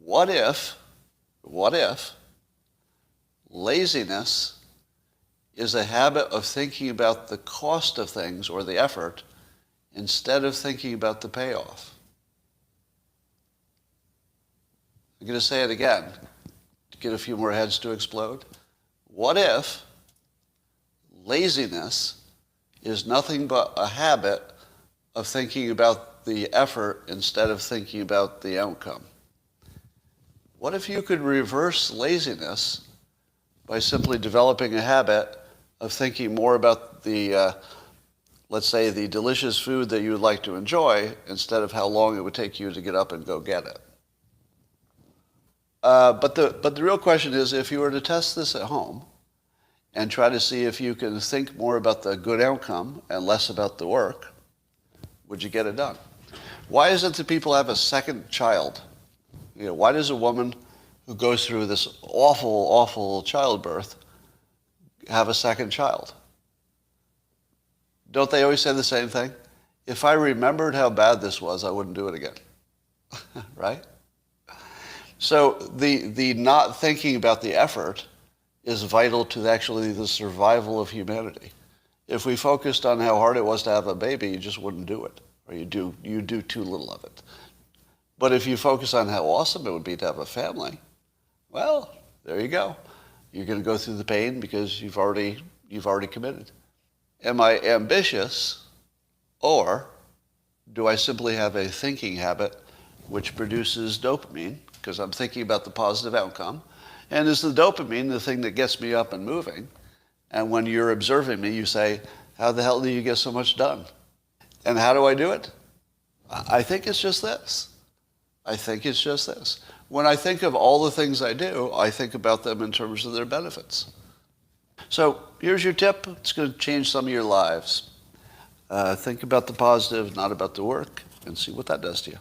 what if laziness is a habit of thinking about the cost of things or the effort instead of thinking about the payoff? I'm going to say it again to get a few more heads to explode. What if laziness is nothing but a habit of thinking about the effort instead of thinking about the outcome? What if you could reverse laziness by simply developing a habit of thinking more about the, let's say, the delicious food that you would like to enjoy instead of how long it would take you to get up and go get it? But the real question is, if you were to test this at home and try to see if you can think more about the good outcome and less about the work, would you get it done? Why is it that people have a second child? Why does a woman who goes through this awful, awful childbirth have a second child? Don't they always say the same thing? If I remembered how bad this was, I wouldn't do it again. Right? So the not thinking about the effort is vital to actually the survival of humanity. If we focused on how hard it was to have a baby, you just wouldn't do it, or you do too little of it. But if you focus on how awesome it would be to have a family, well, there you go. You're going to go through the pain because you've already committed. Am I ambitious, or do I simply have a thinking habit which produces dopamine because I'm thinking about the positive outcome? And is the dopamine the thing that gets me up and moving? And when you're observing me, you say, how the hell do you get so much done? And how do I do it? I think it's just this. When I think of all the things I do, I think about them in terms of their benefits. So here's your tip. It's going to change some of your lives. Think about the positive, not about the work, and see what that does to you.